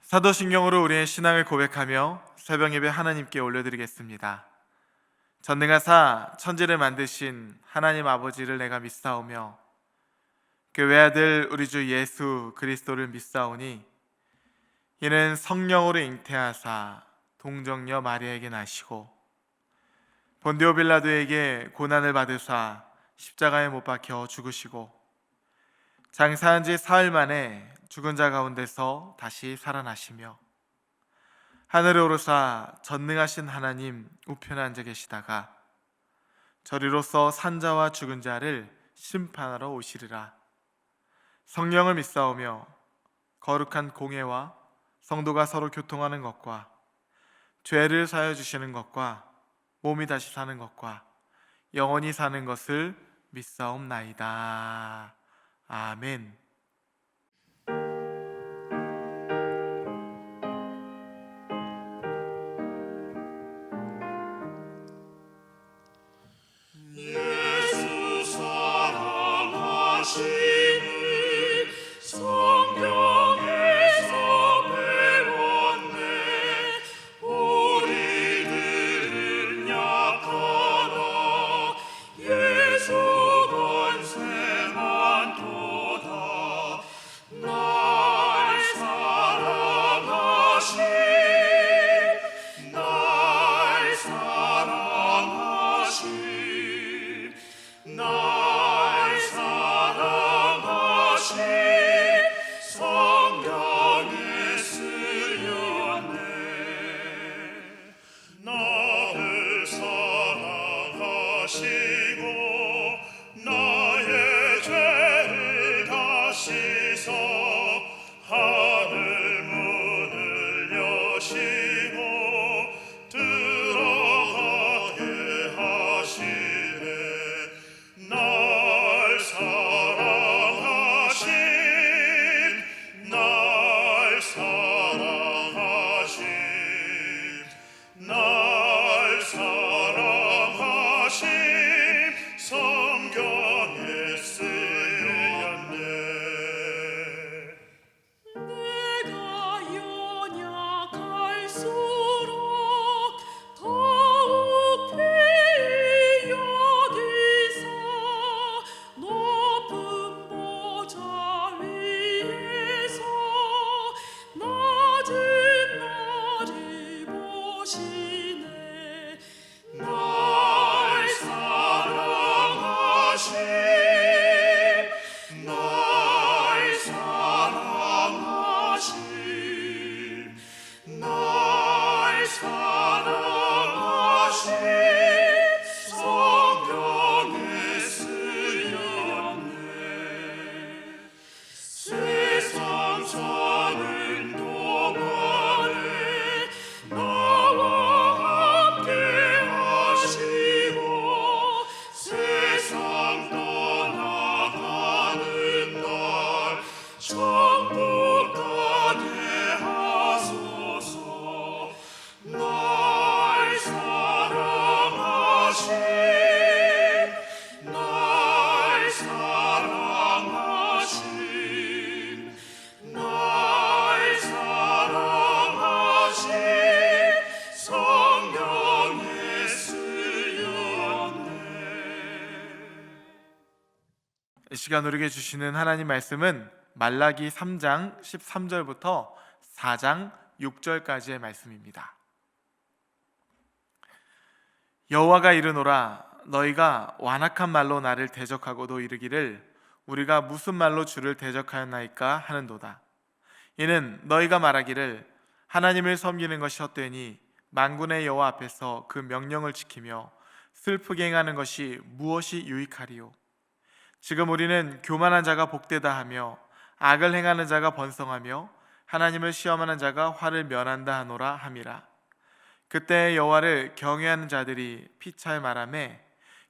사도신경으로 우리의 신앙을 고백하며 새벽 예배 하나님께 올려드리겠습니다. 전능하사 천지를 만드신 하나님 아버지를 내가 믿사오며 그 외아들 우리 주 예수 그리스도를 믿사오니 이는 성령으로 잉태하사 동정녀 마리아에게 나시고 본디오 빌라도에게 고난을 받으사 십자가에 못 박혀 죽으시고 장사한 지 사흘 만에 죽은 자 가운데서 다시 살아나시며 하늘에 오르사 전능하신 하나님 우편에 앉아 계시다가 저리로서 산자와 죽은 자를 심판하러 오시리라. 성령을 믿사오며 거룩한 공예와 성도가 서로 교통하는 것과 죄를 사하여 주시는 것과 몸이 다시 사는 것과 영원히 사는 것을 믿사옵나이다. 아멘. 예수 사랑하심을 성경에서 배웠네. 우리들은 약하나 예수 권세만 도다. 날 사랑하심 날 사랑하심 날 사랑하심 성경에 쓰였네. 나를 사랑하시고 나의 죄를 다 씻어 하늘 문을 여시고 들어가게 하시네. 날 사랑하심 날 사랑하심 날 사랑하심 성경에 쓰였네. 내가 연약할수록 더욱 귀히 여기사 높은 보좌 위에서 낮은 나를 보시네. 날 사랑하심 날 사랑하심 날 사랑하심 성경에 쓰였네. 세상 사는 동안에 나와 함께 하시고 세상 떠나가는 날 천국가게 하소서. 날 사랑하심 날 사랑하심 날 사랑하심 성경에 쓰였네. 이 시간 우리에게 주시는 하나님 말씀은 말라기 3장 13절부터 4장 6절까지의 말씀입니다. 여호와가 이르노라, 너희가 완악한 말로 나를 대적하고도 이르기를 우리가 무슨 말로 주를 대적하였나이까 하는도다. 이는 너희가 말하기를 하나님을 섬기는 것이 헛되니 만군의 여호와 앞에서 그 명령을 지키며 슬프게 행하는 것이 무엇이 유익하리요. 지금 우리는 교만한 자가 복되다 하며 악을 행하는 자가 번성하며 하나님을 시험하는 자가 화를 면한다 하노라 함이라. 그때 여호와를 경외하는 자들이 피차에 말하매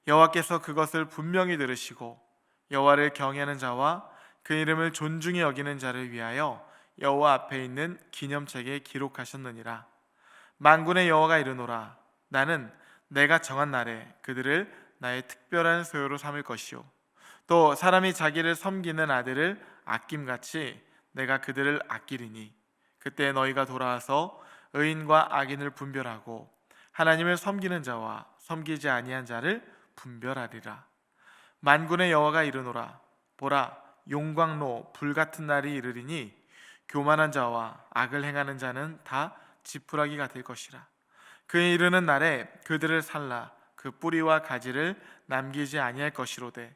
여호와께서 그것을 분명히 들으시고 여호와를 경외하는 자와 그 이름을 존중히 여기는 자를 위하여 여호와 앞에 있는 기념책에 기록하셨느니라. 만군의 여호와가 이르노라, 나는 내가 정한 날에 그들을 나의 특별한 소유로 삼을 것이요 또 사람이 자기를 섬기는 아들을 아낌같이 내가 그들을 아끼리니 그때 너희가 돌아와서 의인과 악인을 분별하고 하나님을 섬기는 자와 섬기지 아니한 자를 분별하리라. 만군의 여호와가 이르노라. 보라, 용광로 불같은 날이 이르리니 교만한 자와 악을 행하는 자는 다 지푸라기 같을 것이라. 그에 이르는 날에 그들을 살라 그 뿌리와 가지를 남기지 아니할 것이로되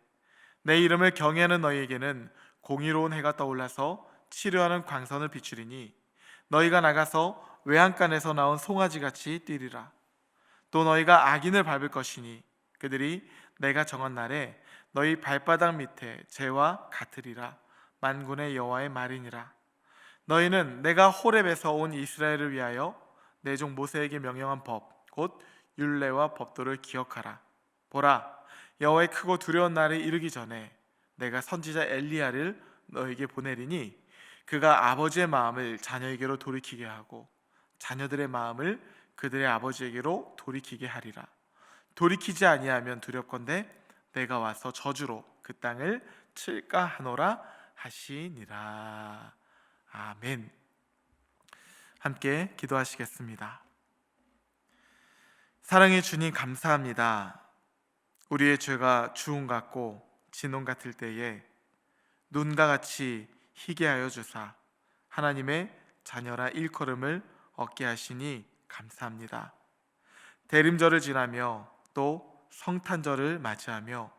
내 이름을 경외하는 너희에게는 공의로운 해가 떠올라서 치료하는 광선을 비추리니 너희가 나가서 외양간에서 나온 송아지같이 뛰리라. 또 너희가 악인을 밟을 것이니 그들이 내가 정한 날에 너희 발바닥 밑에 재와 같으리라. 만군의 여호와의 말이니라. 너희는 내가 호렙에서 온 이스라엘을 위하여 내 종 모세에게 명령한 법 곧 율례와 법도를 기억하라. 보라, 여호와의 크고 두려운 날이 이르기 전에 내가 선지자 엘리야를 너에게 보내리니 그가 아버지의 마음을 자녀에게로 돌이키게 하고 자녀들의 마음을 그들의 아버지에게로 돌이키게 하리라. 돌이키지 아니하면 두렵건대 내가 와서 저주로 그 땅을 칠까 하노라 하시니라. 아멘. 함께 기도하시겠습니다. 사랑의 주님, 감사합니다. 우리의 죄가 주홍 같고 진홍 같을 때에 눈과 같이 희게 하여 주사 하나님의 자녀라 일컬음을 얻게 하시니 감사합니다. 대림절을 지나며 또 성탄절을 맞이하며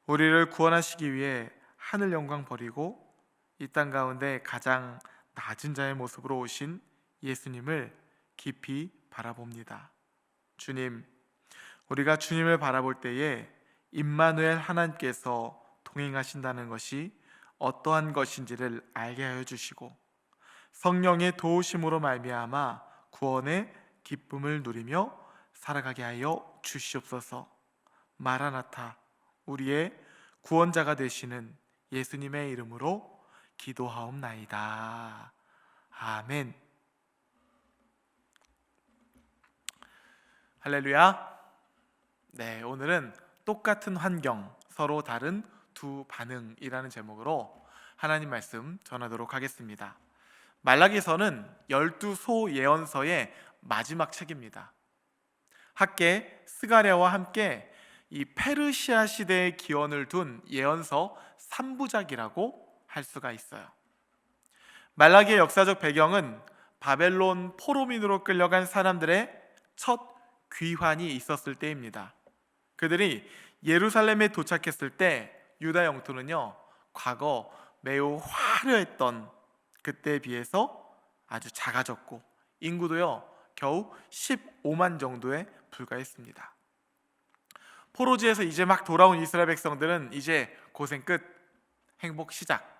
우리를 구원하시기 위해 하늘 영광 버리고 이 땅 가운데 가장 낮은 자의 모습으로 오신 예수님을 깊이 바라봅니다. 주님, 우리가 주님을 바라볼 때에 임마누엘 하나님께서 동행하신다는 것이 어떠한 것인지를 알게 하여 주시고 성령의 도우심으로 말미암아 구원의 기쁨을 누리며 살아가게 하여 주시옵소서. 마라나타, 우리의 구원자가 되시는 예수님의 이름으로 기도하옵나이다. 아멘. 할렐루야. 네, 오늘은 똑같은 환경, 서로 다른 두 반응이라는 제목으로 하나님 말씀 전하도록 하겠습니다. 말라기서는 12소 예언서의 마지막 책입니다. 학계 스가랴와 함께 이 페르시아 시대의 기원을 둔 예언서 3부작이라고 할 수가 있어요. 말라기의 역사적 배경은 바벨론 포로민으로 끌려간 사람들의 첫 귀환이 있었을 때입니다. 그들이 예루살렘에 도착했을 때 유다 영토는요, 과거 매우 화려했던 그때에 비해서 아주 작아졌고 인구도요 겨우 15만 정도에 불과했습니다. 포로지에서 이제 막 돌아온 이스라엘 백성들은 이제 고생 끝, 행복 시작,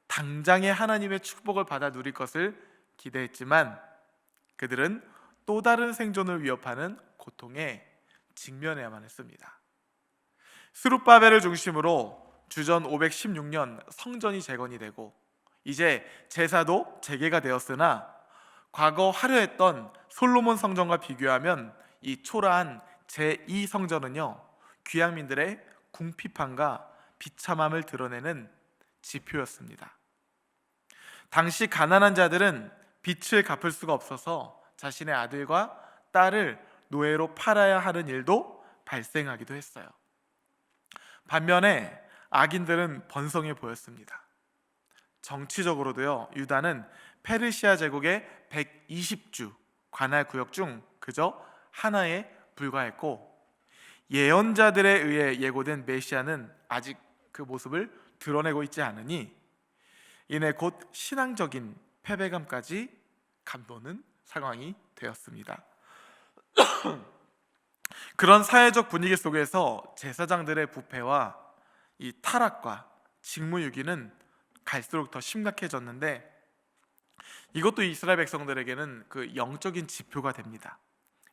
당장의 하나님의 축복을 받아 누릴 것을 기대했지만 그들은 또 다른 생존을 위협하는 고통에 직면해야만 했습니다. 스룹바벨을 중심으로 주전 516년 성전이 재건이 되고 이제 제사도 재개가 되었으나 과거 화려했던 솔로몬 성전과 비교하면 이 초라한 제2성전은요 귀향민들의 궁핍함과 비참함을 드러내는 지표였습니다. 당시 가난한 자들은 빚을 갚을 수가 없어서 자신의 아들과 딸을 노예로 팔아야 하는 일도 발생하기도 했어요. 반면에 악인들은 번성해 보였습니다. 정치적으로도요, 유다는 페르시아 제국의 120주 관할 구역 중 그저 하나에 불과했고 예언자들에 의해 예고된 메시아는 아직 그 모습을 드러내고 있지 않으니 이내 곧 신앙적인 패배감까지 감도는 상황이 되었습니다. 그런 사회적 분위기 속에서 제사장들의 부패와 이 타락과 직무유기는 갈수록 더 심각해졌는데 이것도 이스라엘 백성들에게는 그 영적인 지표가 됩니다.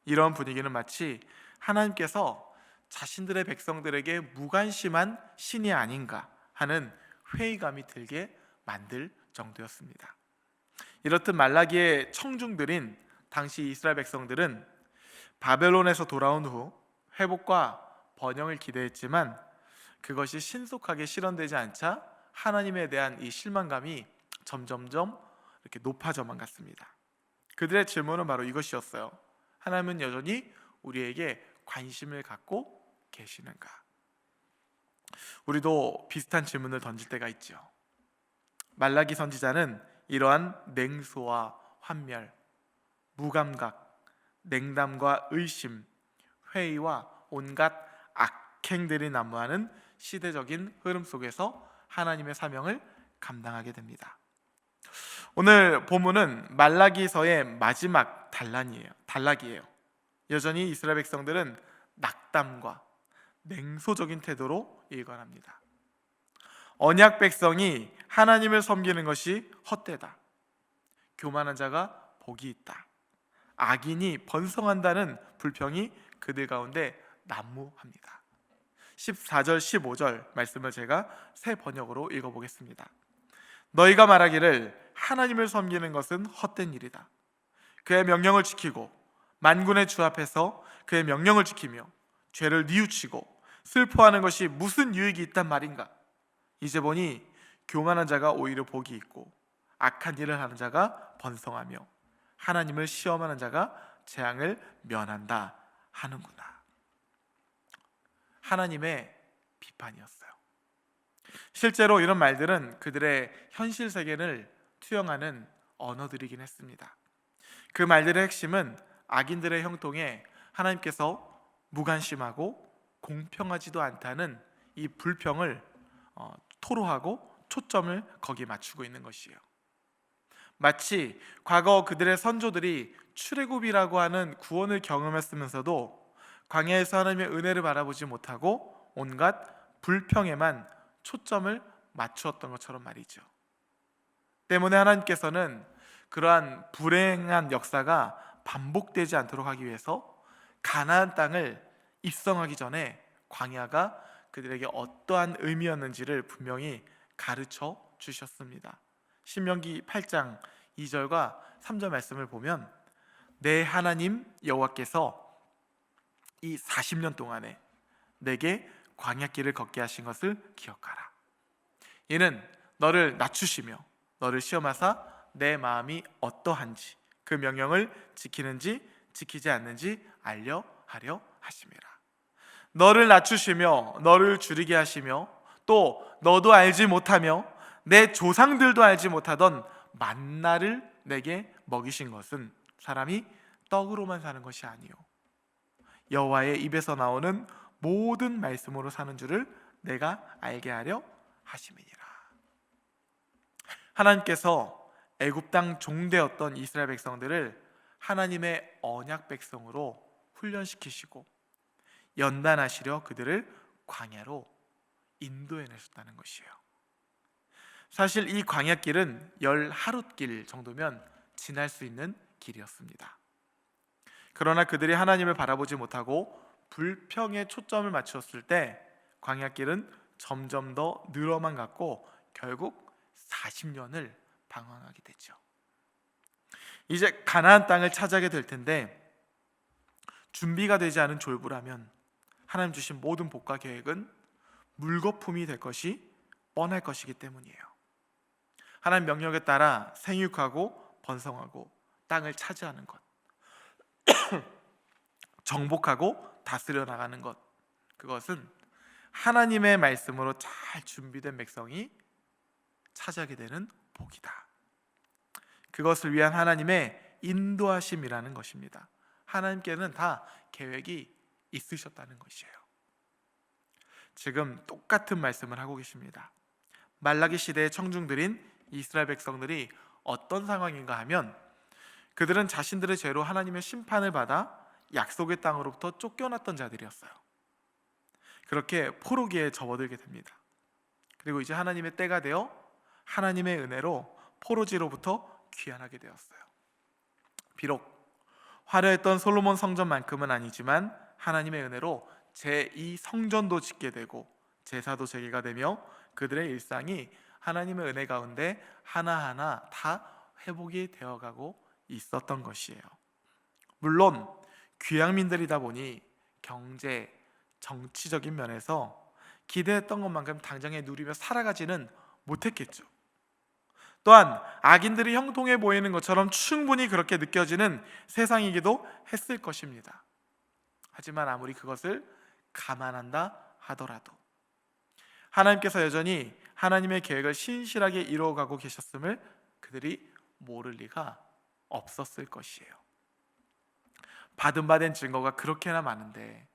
이런 분위기는 마치 하나님께서 자신들의 백성들에게 무관심한 신이 아닌가 하는 회의감이 들게 만들 정도였습니다. 이렇듯 말라기의 청중들인 당시 이스라엘 백성들은 바벨론에서 돌아온 후 회복과 번영을 기대했지만 그것이 신속하게 실현되지 않자 하나님에 대한 이 실망감이 점점점 이렇게 높아져만 갔습니다. 그들의 질문은 바로 이것이었어요. 하나님은 여전히 우리에게 관심을 갖고 계시는가? 우리도 비슷한 질문을 던질 때가 있죠. 말라기 선지자는 이러한 냉소와 환멸, 무감각, 냉담과 의심, 회의와 온갖 악행들이 난무하는 시대적인 흐름 속에서 하나님의 사명을 감당하게 됩니다. 오늘 본문은 말라기서의 마지막 단락이에요. 여전히 이스라엘 백성들은 낙담과 냉소적인 태도로 일관합니다. 언약 백성이 하나님을 섬기는 것이 헛되다. 교만한 자가 복이 있다. 악인이 번성한다는 불평이 그들 가운데 난무합니다. 14절 15절 말씀을 제가 새 번역으로 읽어보겠습니다. 너희가 말하기를 하나님을 섬기는 것은 헛된 일이다. 그의 명령을 지키고 만군의 주 앞에서 그의 명령을 지키며 죄를 뉘우치고 슬퍼하는 것이 무슨 유익이 있단 말인가? 이제 보니 교만한 자가 오히려 복이 있고 악한 일을 하는 자가 번성하며 하나님을 시험하는 자가 재앙을 면한다 하는구나. 하나님의 비판이었어요. 실제로 이런 말들은 그들의 현실 세계를 투영하는 언어들이긴 했습니다. 그 말들의 핵심은 악인들의 형통에 하나님께서 무관심하고 공평하지도 않다는 이 불평을 토로하고 초점을 거기에 맞추고 있는 것이에요. 마치 과거 그들의 선조들이 출애굽이라고 하는 구원을 경험했으면서도 광야에서 하나님의 은혜를 바라보지 못하고 온갖 불평에만 초점을 맞추었던 것처럼 말이죠. 때문에 하나님께서는 그러한 불행한 역사가 반복되지 않도록 하기 위해서 가나안 땅을 입성하기 전에 광야가 그들에게 어떠한 의미였는지를 분명히 가르쳐 주셨습니다. 신명기 8장 2절과 3절 말씀을 보면 내 하나님 여호와께서 이 40년 동안에 내게 광야길을 걷게 하신 것을 기억하라. 이는 너를 낮추시며 너를 시험하사 내 마음이 어떠한지 그 명령을 지키는지 지키지 않는지 알려 하려 하심이라. 너를 낮추시며 너를 줄이게 하시며 또 너도 알지 못하며 내 조상들도 알지 못하던 만나를 내게 먹이신 것은 사람이 떡으로만 사는 것이 아니요 여호와의 입에서 나오는 모든 말씀으로 사는 줄을 내가 알게 하려 하심이니라. 하나님께서 애굽 땅 종되었던 이스라엘 백성들을 하나님의 언약 백성으로 훈련시키시고 연단하시려 그들을 광야로 인도해내셨다는 것이에요. 사실 이 광야길은 10하룻길 정도면 지날 수 있는 길이었습니다. 그러나 그들이 하나님을 바라보지 못하고 불평에 초점을 맞추었을 때 광야길은 점점 더 늘어만 갔고 결국 40년을 방황하게 되죠. 이제 가나안 땅을 차지하게 될 텐데 준비가 되지 않은 졸부라면 하나님 주신 모든 복과 계획은 물거품이 될 것이 뻔할 것이기 때문이에요. 하나님 명령에 따라 생육하고 번성하고 땅을 차지하는 것, 정복하고 다스려 나가는 것, 그것은 하나님의 말씀으로 잘 준비된 백성이 차지하게 되는 복이다. 그것을 위한 하나님의 인도하심이라는 것입니다. 하나님께는 다 계획이 있으셨다는 것이에요. 지금 똑같은 말씀을 하고 계십니다. 말라기 시대의 청중들인 이스라엘 백성들이 어떤 상황인가 하면 그들은 자신들의 죄로 하나님의 심판을 받아 약속의 땅으로부터 쫓겨났던 자들이었어요. 그렇게 포로기에 접어들게 됩니다. 그리고 이제 하나님의 때가 되어 하나님의 은혜로 포로지로부터 귀환하게 되었어요. 비록 화려했던 솔로몬 성전만큼은 아니지만 하나님의 은혜로 제2성전도 짓게 되고 제사도 재개가 되며 그들의 일상이 하나님의 은혜 가운데 하나하나 다 회복이 되어가고 있었던 것이에요. 물론 귀향민들이다 보니 경제, 정치적인 면에서 기대했던 것만큼 당장에 누리며 살아가지는 못했겠죠. 또한 악인들이 형통해 보이는 것처럼 충분히 그렇게 느껴지는 세상이기도 했을 것입니다. 하지만 아무리 그것을 감안한다 하더라도 하나님께서 여전히 하나님의 계획을 신실하게 이루어가고 계셨음을 그들이 모를 리가 없었을 것이에요. 받은 바된 증거가 그렇게나 많은데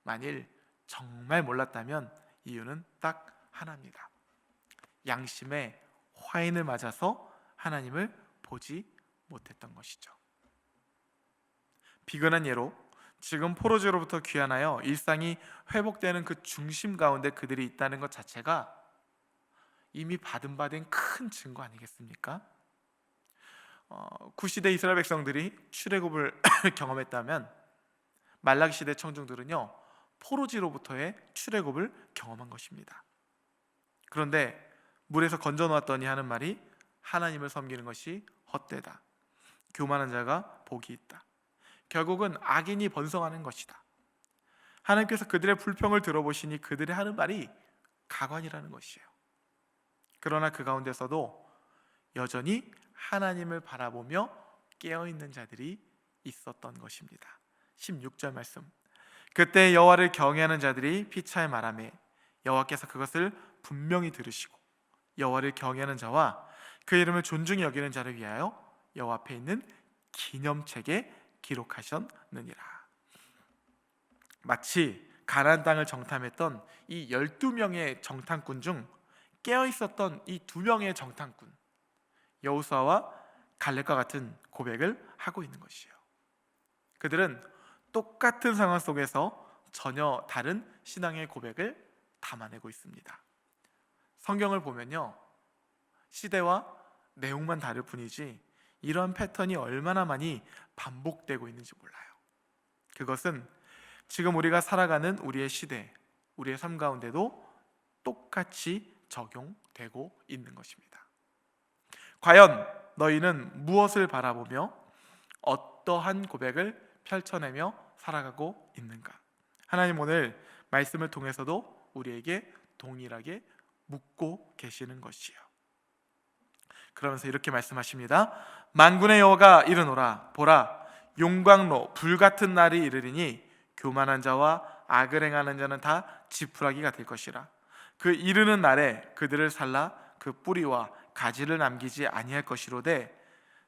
만일 정말 몰랐다면 이유는 딱 하나입니다. 양심의 화인을 맞아서 하나님을 보지 못했던 것이죠. 비근한 예로 지금 포로제로부터 귀환하여 일상이 회복되는 그 중심 가운데 그들이 있다는 것 자체가 이미 받은 바된 큰 증거 아니겠습니까? 구시대 이스라엘 백성들이 출애굽을 경험했다면 말라기 시대 청중들은요 포로지로부터의 출애굽을 경험한 것입니다. 그런데 물에서 건져 놓았더니 하는 말이 하나님을 섬기는 것이 헛되다. 교만한 자가 복이 있다. 결국은 악인이 번성하는 것이다. 하나님께서 그들의 불평을 들어보시니 그들의 하는 말이 가관이라는 것이에요. 그러나 그 가운데서도 여전히 하나님을 바라보며 깨어있는 자들이 있었던 것입니다. 16절 말씀. 그때 여호와를 경외하는 자들이 피차에 말하매 여호와께서 그것을 분명히 들으시고 여호와를 경외하는 자와 그 이름을 존중히 여기는 자를 위하여 여호와 앞에 있는 기념책에 기록하셨느니라. 마치 가나안 땅을 정탐했던 이 12명의 정탐꾼 중 깨어있었던 이 2명의 정탐꾼 여호수아와 갈렙과 같은 고백을 하고 있는 것이에요. 그들은 똑같은 상황 속에서 전혀 다른 신앙의 고백을 담아내고 있습니다. 성경을 보면요 시대와 내용만 다를 뿐이지 이러한 패턴이 얼마나 많이 반복되고 있는지 몰라요. 그것은 지금 우리가 살아가는 우리의 시대, 우리의 삶 가운데도 똑같이 적용되고 있는 것입니다. 과연 너희는 무엇을 바라보며 어떠한 고백을 펼쳐내며 살아가고 있는가? 하나님 오늘 말씀을 통해서도 우리에게 동일하게 묻고 계시는 것이요. 그러면서 이렇게 말씀하십니다. 만군의 여호와가 이르노라 보라 용광로 불같은 날이 이르리니 교만한 자와 악을 행하는 자는 다 지푸라기가 될 것이라. 그 이르는 날에 그들을 살라 그 뿌리와 가지를 남기지 아니할 것이로되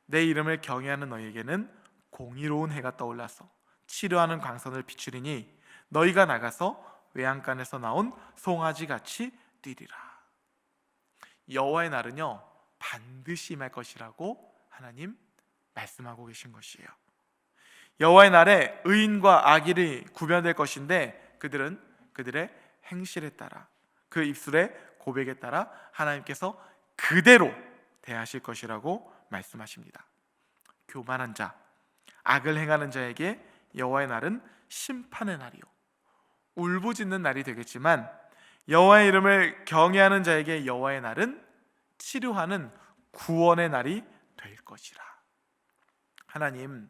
내 이름을 경외하는 너희에게는 공의로운 해가 떠올라서 치료하는 광선을 비추리니 너희가 나가서 외양간에서 나온 송아지 같이 뛰리라. 여호와의 날은요 반드시 임할 것이라고 하나님 말씀하고 계신 것이에요. 여호와의 날에 의인과 악인이 구별될 것인데 그들은 그들의 행실에 따라 그 입술의 고백에 따라 하나님께서 그대로 대하실 것이라고 말씀하십니다. 교만한 자, 악을 행하는 자에게 여호와의 날은 심판의 날이요 울부짖는 날이 되겠지만 여호와의 이름을 경외하는 자에게 여호와의 날은 치료하는 구원의 날이 될 것이라. 하나님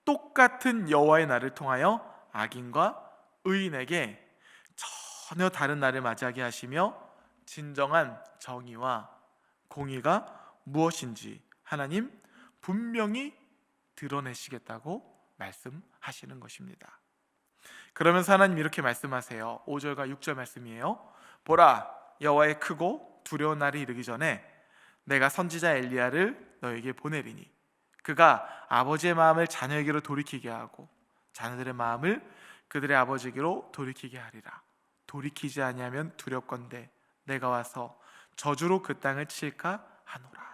똑같은 여호와의 날을 통하여 악인과 의인에게 전혀 다른 날을 맞이하게 하시며 진정한 정의와 공의가 무엇인지 하나님 분명히 드러내시겠다고 말씀하시는 것입니다. 그러면서 하나님 이렇게 말씀하세요. 5절과 6절 말씀이에요. 보라 여호와의 크고 두려운 날이 이르기 전에 내가 선지자 엘리야를 너에게 보내리니 그가 아버지의 마음을 자녀에게로 돌이키게 하고 자녀들의 마음을 그들의 아버지에게로 돌이키게 하리라. 돌이키지 아니하면 두렵건대 내가 와서 저주로 그 땅을 칠까 하노라.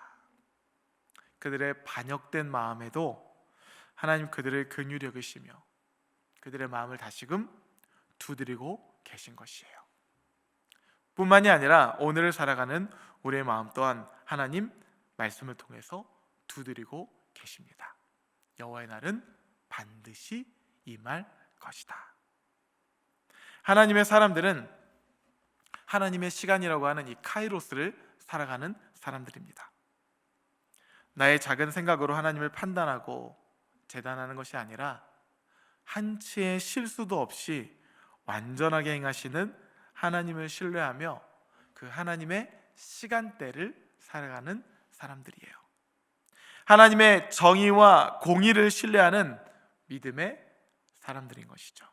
그들의 반역된 마음에도 하나님 그들을 긍휼히 여기시며 그들의 마음을 다시금 두드리고 계신 것이에요. 뿐만이 아니라 오늘을 살아가는 우리의 마음 또한 하나님 말씀을 통해서 두드리고 계십니다. 여호와의 날은 반드시 임할 것이다. 하나님의 사람들은 하나님의 시간이라고 하는 이 카이로스를 살아가는 사람들입니다. 나의 작은 생각으로 하나님을 판단하고 재단하는 것이 아니라 한치의 실수도 없이 완전하게 행하시는 하나님을 신뢰하며 그 하나님의 시간대를 살아가는 사람들이에요. 하나님의 정의와 공의를 신뢰하는 믿음의 사람들인 것이죠.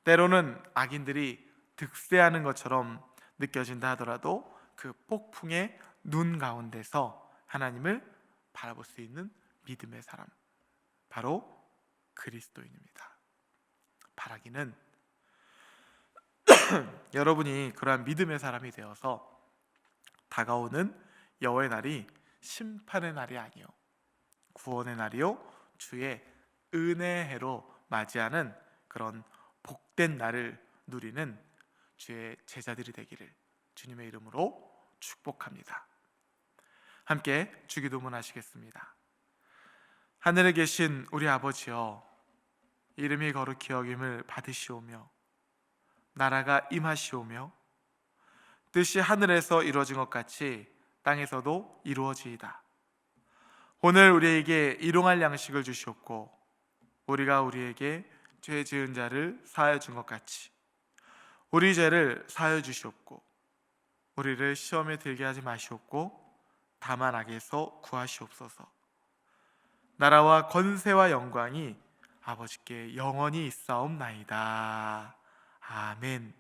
때로는 악인들이 득세하는 것처럼 느껴진다 하더라도 그 폭풍의 눈 가운데서 하나님을 바라볼 수 있는 믿음의 사람, 바로 그리스도인입니다. 바라기는 여러분이 그러한 믿음의 사람이 되어서 다가오는 여호와의 날이 심판의 날이 아니요 구원의 날이요 주의 은혜의 해로 맞이하는 그런 복된 날을 누리는 주의 제자들이 되기를 주님의 이름으로 축복합니다. 함께 주기도문 하시겠습니다. 하늘에 계신 우리 아버지여, 이름이 거룩히 여김을 받으시오며 나라가 임하시오며 뜻이 하늘에서 이루어진 것 같이 땅에서도 이루어지이다. 오늘 우리에게 일용할 양식을 주시옵고 우리가 우리에게 죄 지은 자를 사하여 준 것 같이 우리 죄를 사하여 주시옵고 우리를 시험에 들게 하지 마시옵고 다만 악에서 구하시옵소서. 나라와 권세와 영광이 아버지께 영원히 있사옵나이다. 아멘.